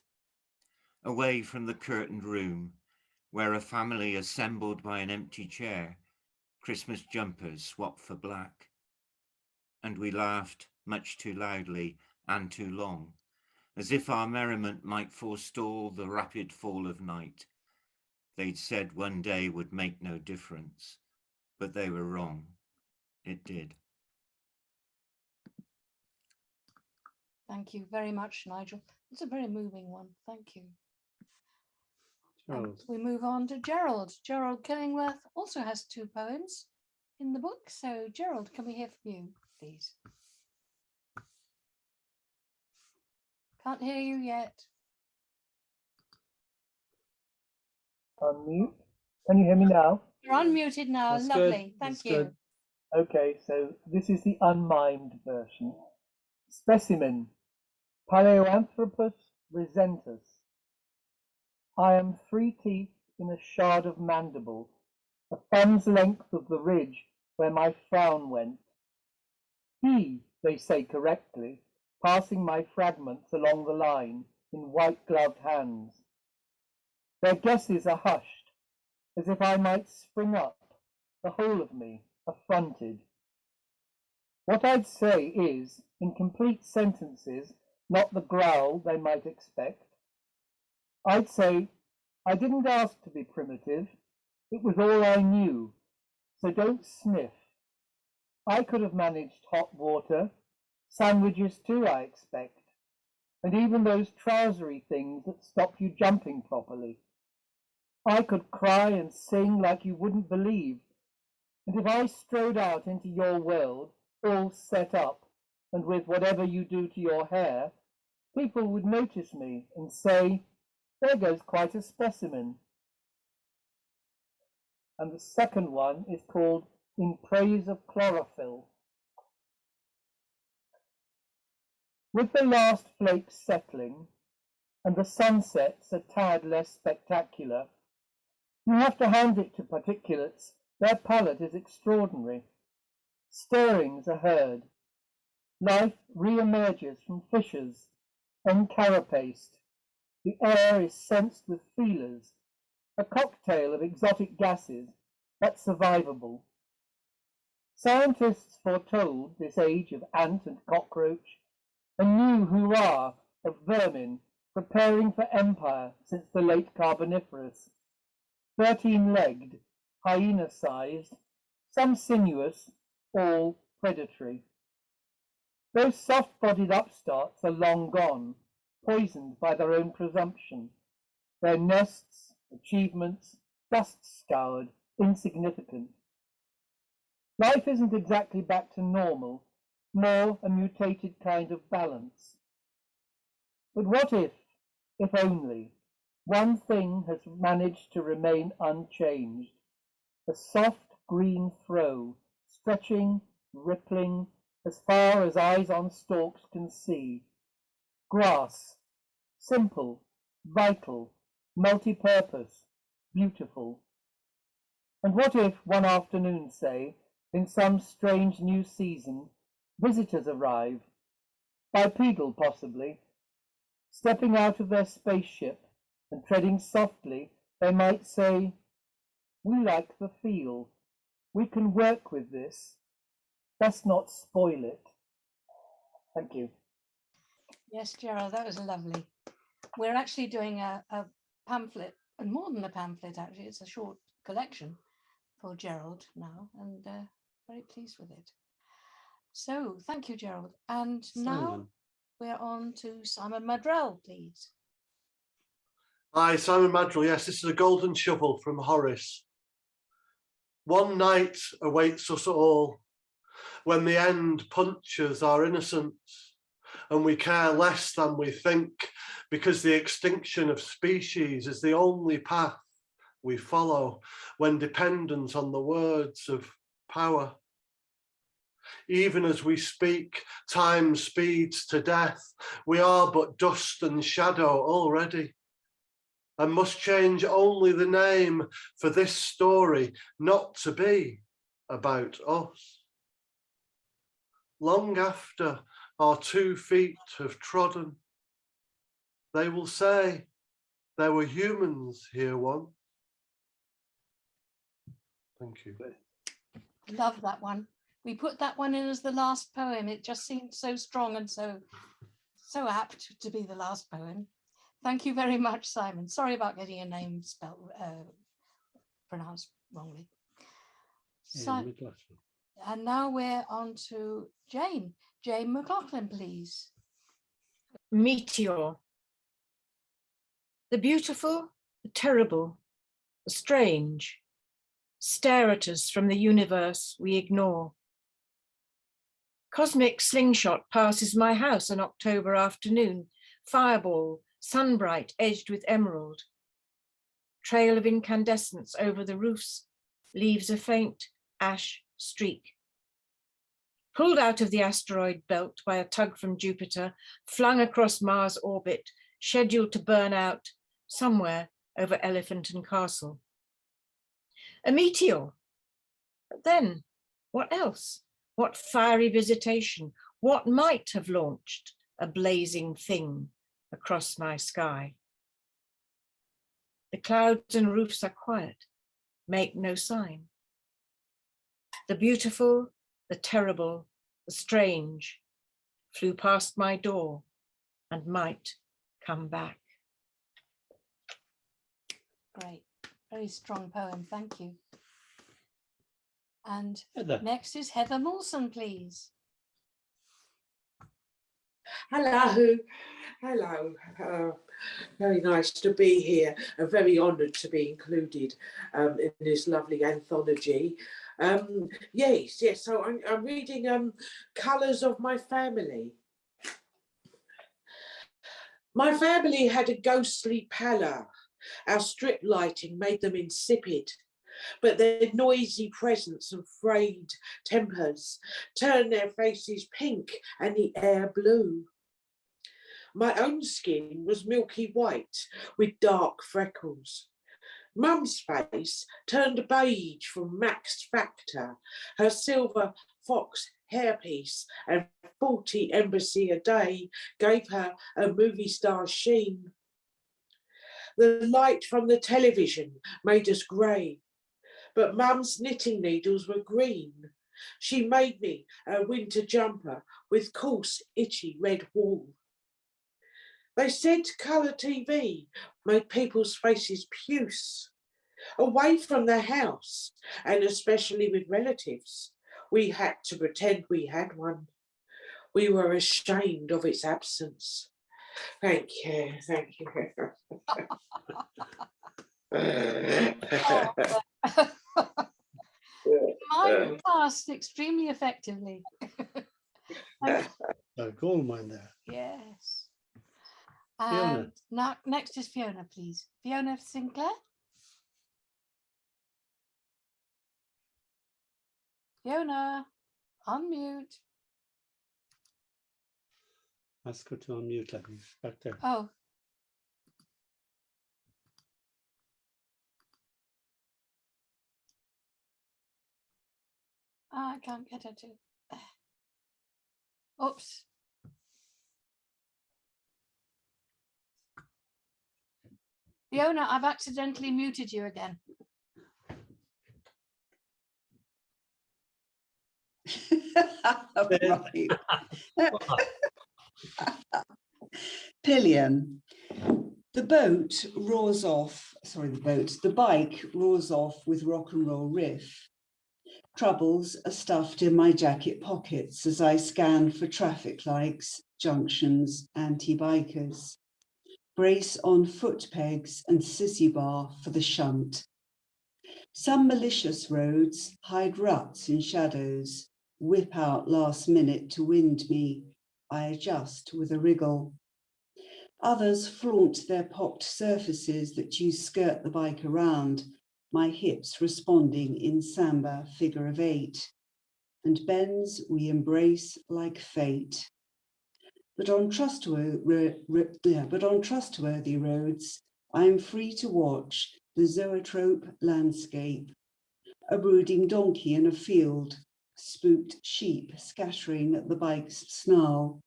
away from the curtained room where a family assembled by an empty chair, Christmas jumpers swapped for black. And we laughed much too loudly and too long, as if our merriment might forestall the rapid fall of night. They'd said one day would make no difference, but they were wrong. It did. Thank you very much, Nigel. It's a very moving one. Thank you. Gerald. We move on to Gerald. Gerald Killingworth also has 2 poems in the book. So Gerald, can we hear from you, please? Can't hear you yet. Unmute. Can you hear me now? You're unmuted now. That's Lovely. good. Thank That's you. good. Okay, so this is the unmimed version. Specimen. Paleoanthropus resentus. I am 3 teeth in a shard of mandible, a thumb's length of the ridge where my frown went. He, they say correctly, passing my fragments along the line in white-gloved hands. Their guesses are hushed, as if I might spring up, the whole of me, affronted. What I'd say is, in complete sentences, not the growl they might expect. I'd say, I didn't ask to be primitive, it was all I knew, so don't sniff. I could have managed hot water, sandwiches too, I expect, and even those trousery things that stop you jumping properly. I could cry and sing like you wouldn't believe, and if I strode out into your world, all set up, and with whatever you do to your hair, people would notice me and say, there goes quite a specimen. And the second one is called In Praise of Chlorophyll. With the last flakes settling, and the sunsets a tad less spectacular, you have to hand it to particulates, their palate is extraordinary. Stirrings are heard. Life re-emerges from fissures, encarapaced. The air is sensed with feelers, a cocktail of exotic gases, but survivable. Scientists foretold this age of ant and cockroach, a new hurrah of vermin preparing for empire since the late Carboniferous. 13-legged, hyena-sized, some sinuous, all predatory. Those soft-bodied upstarts are long gone, poisoned by their own presumption. Their nests, achievements, dust-scoured, insignificant. Life isn't exactly back to normal, more a mutated kind of balance. But what if only, one thing has managed to remain unchanged? A soft green throw, stretching, rippling, as far as eyes on stalks can see. Grass, simple, vital, multi-purpose, beautiful. And what if one afternoon, say, in some strange new season, visitors arrive, bipedal possibly, stepping out of their spaceship and treading softly, they might say, we like the feel, we can work with this, let's not spoil it. Thank you. Yes, Gerald, that was lovely. We're actually doing a pamphlet, and more than a pamphlet, actually, it's a short collection for Gerald now, and very pleased with it. So thank you, Gerald. And now we're on to Simon Madrell, please. Hi, Simon Madrell. Yes, this is a golden shovel from Horace. One night awaits us all, when the end punctures our innocence, and we care less than we think, because the extinction of species is the only path we follow when dependent on the words of power. Even as we speak, time speeds to death. We are but dust and shadow already, and must change only the name for this story not to be about us. Long after our 2 feet have trodden. They will say there were humans here once. Thank you. Love that one. We put that one in as the last poem. It just seemed so strong and so apt to be the last poem. Thank you very much, Simon. Sorry about getting your name spelled pronounced wrongly. So, and now we're on to Jane. Jay Mclaughlin, please. Meteor. The beautiful, the terrible, the strange stare at us from the universe we ignore. Cosmic slingshot passes my house an October afternoon, fireball, sunbright edged with emerald. Trail of incandescence over the roofs leaves a faint ash streak. Pulled out of the asteroid belt by a tug from Jupiter, flung across Mars' orbit, scheduled to burn out somewhere over Elephant and Castle. A meteor. But then, what else? What fiery visitation? What might have launched a blazing thing across my sky? The clouds and roofs are quiet, make no sign. The beautiful, the terrible, the strange flew past my door and might come back. Great, very strong poem, thank you. And Heather. Next is Heather Mawson, please. Hello, hello. Very nice to be here. I'm very honoured to be included in this lovely anthology. Yes. So I'm reading Colours of My Family. My family had a ghostly pallor. Our strip lighting made them insipid, but their noisy presence and frayed tempers turned their faces pink and the air blue. My own skin was milky white with dark freckles. Mum's face turned beige from Max Factor. Her silver fox hairpiece and 40 embassy a day gave her a movie star sheen. The light from the television made us grey, but Mum's knitting needles were green. She made me a winter jumper with coarse, itchy red wool. They said colour TV made people's faces puce. Away from the house, and especially with relatives, we had to pretend we had one. We were ashamed of its absence. Thank you. Mine passed extremely effectively. A gold mine there. Yes. Fiona. And now, next is Fiona, please. Fiona Sinclair. Fiona, unmute. Ask her to unmute, like back there. Oh. I can't get her to. Oops. Fiona, I've accidentally muted you again. Right. Pillion. The bike roars off with rock and roll riff. Troubles are stuffed in my jacket pockets as I scan for traffic lights, junctions, anti-bikers. Brace on foot pegs and sissy bar for the shunt. Some malicious roads hide ruts in shadows, whip out last minute to wind me. I adjust with a wriggle. Others flaunt their pocked surfaces that you skirt the bike around, my hips responding in samba figure of 8. And bends we embrace like fate. But on trustworthy roads, I am free to watch the zoetrope landscape. A brooding donkey in a field, spooked sheep scattering at the bike's snarl,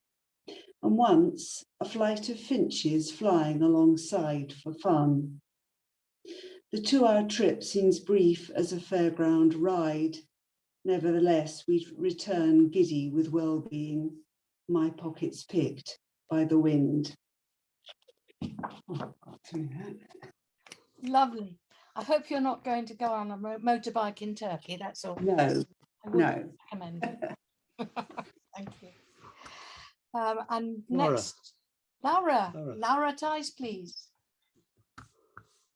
and once a flight of finches flying alongside for fun. The 2-hour trip seems brief as a fairground ride. Nevertheless, we return giddy with well-being, my pockets picked by the wind. Lovely. I hope you're not going to go on a motorbike in Turkey, that's all. No, I would no. recommend. Thank you. And Laura. next, Laura Tice, please.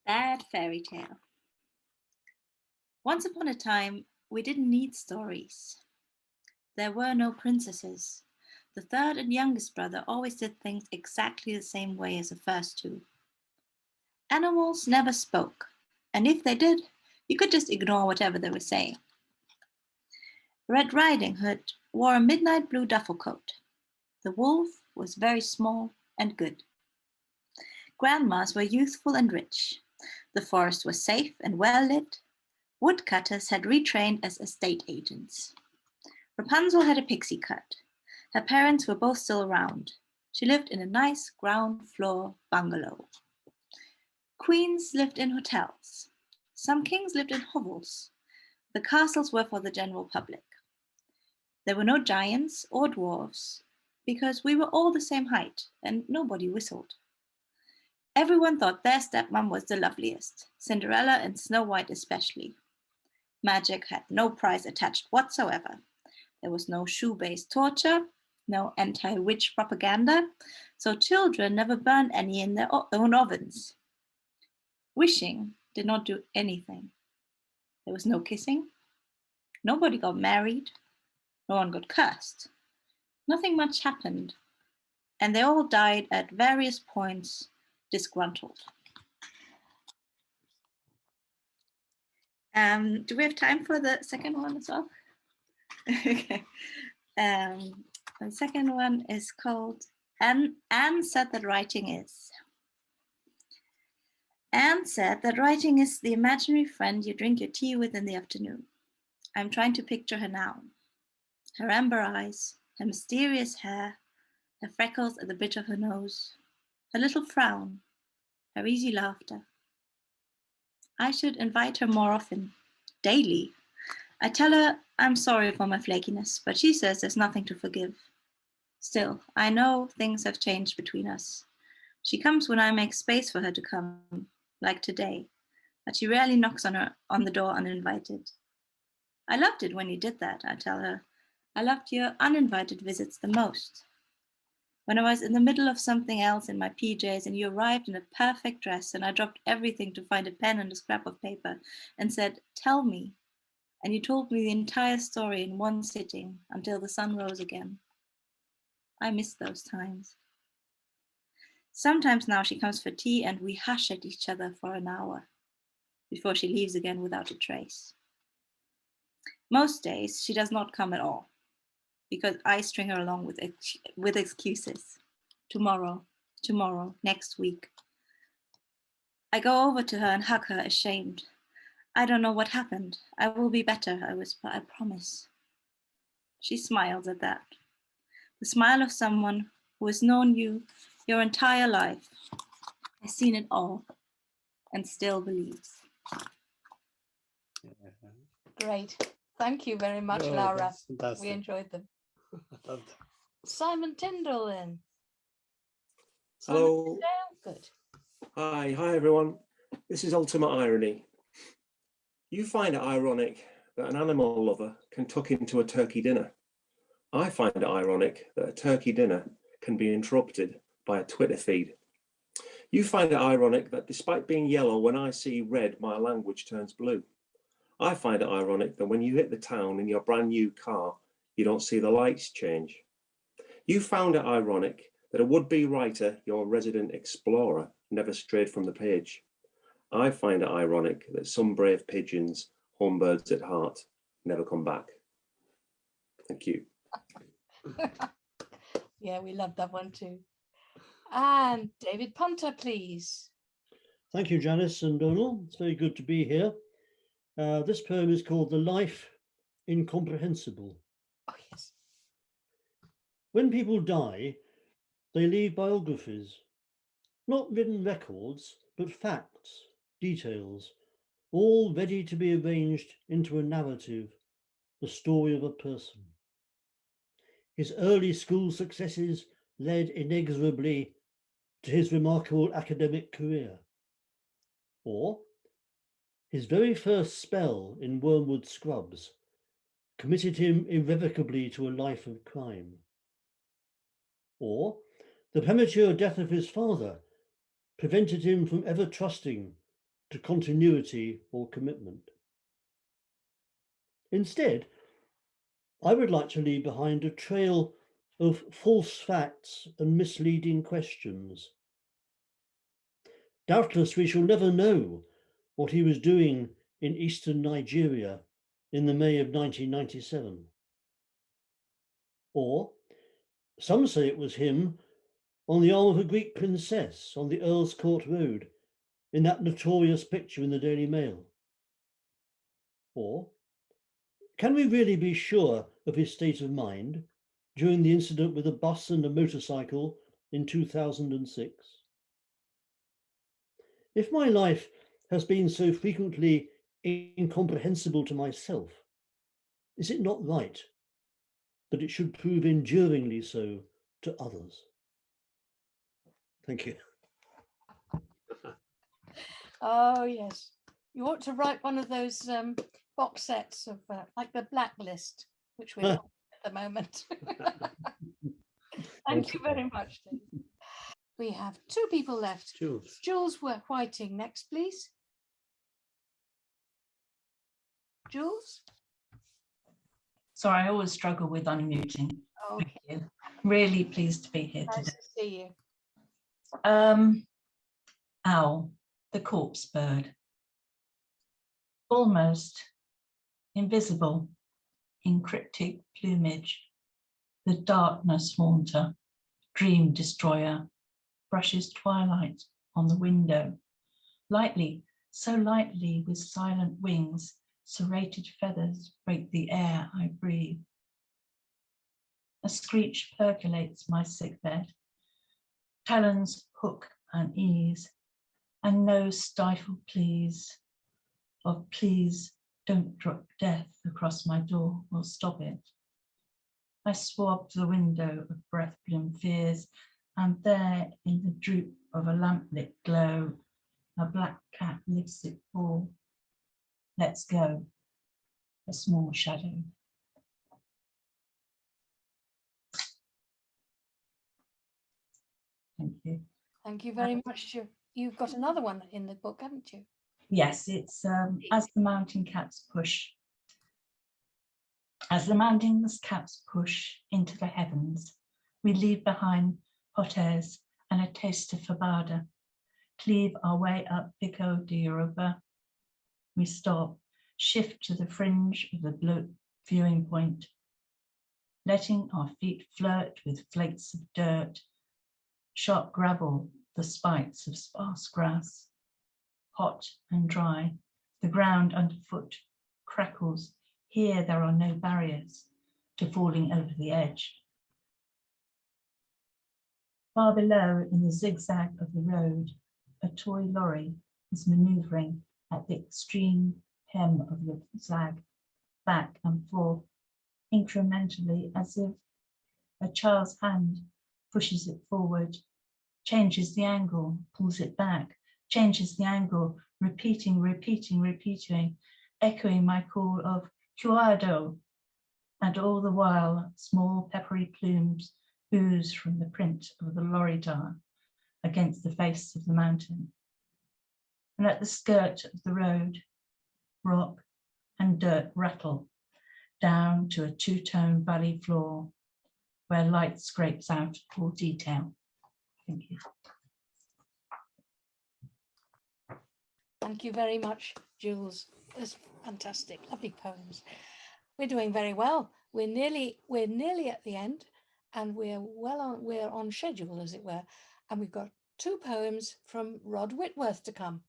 Bad fairy tale. Once upon a time, we didn't need stories. There were no princesses. The third and youngest brother always did things exactly the same way as the first two. Animals never spoke, and if they did, you could just ignore whatever they were saying. Red Riding Hood wore a midnight blue duffel coat. The wolf was very small and good. Grandmas were youthful and rich. The forest was safe and well lit. Woodcutters had retrained as estate agents. Rapunzel had a pixie cut. Her parents were both still around. She lived in a nice ground floor bungalow. Queens lived in hotels. Some kings lived in hovels. The castles were for the general public. There were no giants or dwarves because we were all the same height and nobody whistled. Everyone thought their stepmom was the loveliest, Cinderella and Snow White especially. Magic had no price attached whatsoever. There was no shoe-based torture, no anti-witch propaganda, so children never burned any in their own ovens. Wishing did not do anything. There was no kissing. Nobody got married. No one got cursed. Nothing much happened. And they all died at various points disgruntled. Do we have time for the second one as well? Okay. The second one is called Anne Said That Writing Is. Anne said that writing is the imaginary friend you drink your tea with in the afternoon. I'm trying to picture her now. Her amber eyes, her mysterious hair, her freckles at the bridge of her nose, her little frown, her easy laughter. I should invite her more often, daily. I tell her I'm sorry for my flakiness, but she says there's nothing to forgive. Still, I know things have changed between us. She comes when I make space for her to come, like today, but she rarely knocks on the door uninvited. I loved it when you did that, I tell her. I loved your uninvited visits the most. When I was in the middle of something else in my PJs and you arrived in a perfect dress and I dropped everything to find a pen and a scrap of paper and said, tell me. And you told me the entire story in one sitting until the sun rose again. I miss those times. Sometimes now she comes for tea and we hush at each other for an hour before she leaves again without a trace. Most days she does not come at all because I string her along with excuses. Tomorrow, next week. I go over to her and hug her ashamed. I don't know what happened. I will be better, I whisper, I promise. She smiles at that. The smile of someone who has known you your entire life, has seen it all, and still believes. Great. Thank you very much, Laura. We enjoyed them. Simon Tyndall then. Hello. Good. Hi everyone. This is Ultimate Irony. You find it ironic that an animal lover can tuck into a turkey dinner. I find it ironic that a turkey dinner can be interrupted by a Twitter feed. You find it ironic that despite being yellow, when I see red, my language turns blue. I find it ironic that when you hit the town in your brand new car, you don't see the lights change. You found it ironic that a would-be writer, your resident explorer, never strayed from the page. I find it ironic that some brave pigeons, home birds at heart, never come back. Thank you. Yeah, we love that one too. And David Punter, please. Thank you, Janice and Donal. It's very good to be here. This poem is called The Life Incomprehensible. Oh, yes. When people die, they leave biographies, not written records, but facts, details, all ready to be arranged into a narrative, the story of a person. His early school successes led inexorably to his remarkable academic career. Or his very first spell in Wormwood Scrubs committed him irrevocably to a life of crime. Or the premature death of his father prevented him from ever trusting to continuity or commitment. Instead, I would like to leave behind a trail of false facts and misleading questions. Doubtless we shall never know what he was doing in eastern Nigeria in the May of 1997. Or some say it was him on the arm of a Greek princess on the Earl's Court Road in that notorious picture in the Daily Mail. Or can we really be sure of his state of mind during the incident with a bus and a motorcycle in 2006? If my life has been so frequently incomprehensible to myself, is it not right that it should prove enduringly so to others? Thank you. Oh, yes. You ought to write one of those box sets of like the Blacklist, which we're on at the moment. Thank you very much, Steve. We have two people left. Jules Whiting next, please. Jules? Sorry, I always struggle with unmuting. Okay. Thank you. Really pleased to be here Nice today. to see you. Owl, the corpse bird. Almost invisible in cryptic plumage, the darkness haunter, dream destroyer, brushes twilight on the window, lightly, so lightly with silent wings, serrated feathers break the air I breathe. A screech percolates my sickbed, talons hook and ease, and no stifled pleas of please don't drop death across my door or stop it. I swabbed the window of breath-blown fears, and there in the droop of a lamplit glow, a black cat lifts its paw. Let's go, a small shadow. Thank you. Thank you very much. You've got another one in the book, haven't you? Yes, it's as the mountain cats push. As the mountain cats push into the heavens, we leave behind hot airs and a taste of fabada. Cleave our way up Pico de Europa. We stop, shift to the fringe of the blue viewing point, letting our feet flirt with flakes of dirt, sharp gravel, the spikes of sparse grass. Hot and dry, the ground underfoot crackles. Here there are no barriers to falling over the edge. Far below, in the zigzag of the road, a toy lorry is manoeuvring at the extreme hem of the zag, back and forth, incrementally, as if a child's hand pushes it forward, changes the angle, pulls it back, changes the angle, repeating, echoing my call of cuidado, and all the while small peppery plumes ooze from the print of the lorry tire against the face of the mountain. And at the skirt of the road, rock and dirt rattle down to a two-tone valley floor where light scrapes out all detail. Thank you. Thank you very much, Jules. It's fantastic, lovely poems. We're doing very well. We're nearly at the end, and we're on schedule, as it were. And we've got two poems from Rod Whitworth to come.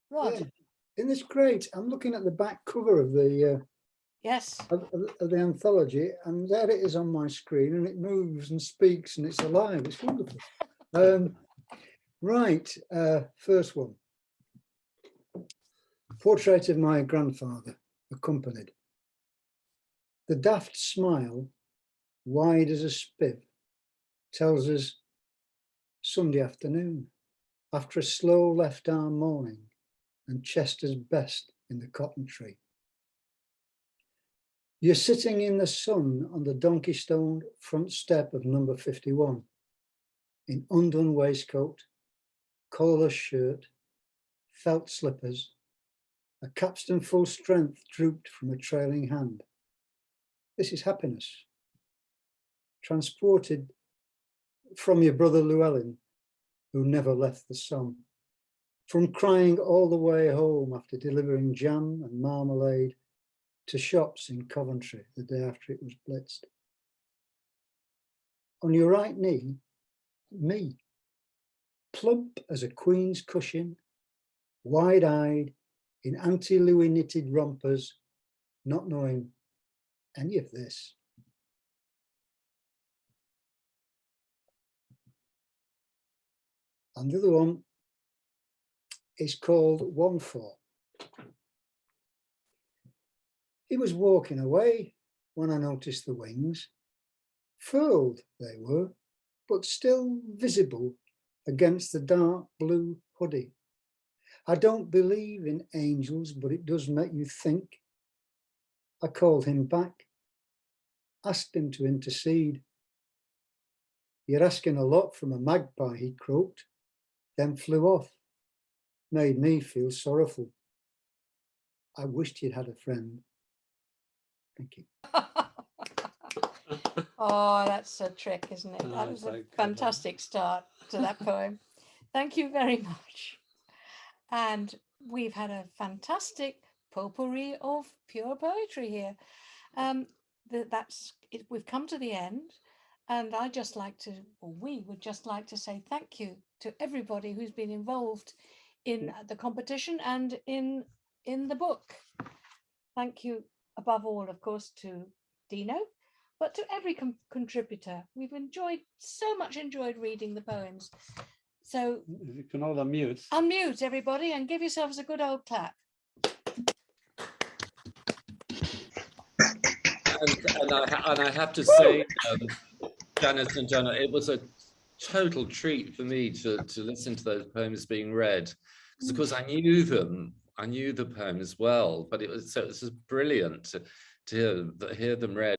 Rod. Yeah, isn't this great? I'm looking at the back cover of the Yes. Of the anthology, and there it is on my screen, and it moves and speaks, and it's alive. It's wonderful. Right, first one. Portrait of my grandfather, accompanied. The daft smile, wide as a spiv, tells us Sunday afternoon, after a slow left arm morning, and Chester's best in the cotton tree. You're sitting in the sun on the donkey-stoned front step of number 51, in undone waistcoat, collarless shirt, felt slippers, a capstan full strength drooped from a trailing hand. This is happiness, transported from your brother Llewellyn, who never left the sun, from crying all the way home after delivering jam and marmalade to shops in Coventry the day after it was blitzed. On your right knee, me, plump as a queen's cushion, wide-eyed, in anti-Louis knitted rompers, not knowing any of this. And the other one is called 1-4. He was walking away when I noticed the wings. Furled they were, but still visible against the dark blue hoodie. I don't believe in angels, but it does make you think. I called him back, asked him to intercede. You're asking a lot from a magpie, he croaked, then flew off. Made me feel sorrowful. I wished you'd had a friend. Thank you. Oh, that's a trick, isn't it? That was a fantastic start to that poem. Thank you very much. And we've had a fantastic potpourri of pure poetry here. We've come to the end, and I'd just like to, or we would just like to say thank you to everybody who's been involved in the competition and in the book. Thank you above all, of course, to Dino, but to every contributor. We've so much enjoyed reading the poems. So you can all unmute. Unmute, everybody, and give yourselves a good old clap. And I have to say, Janice and Jenna, it was a total treat for me to listen to those poems being read, because of course I knew them. I knew the poems well, but it was just brilliant to hear them read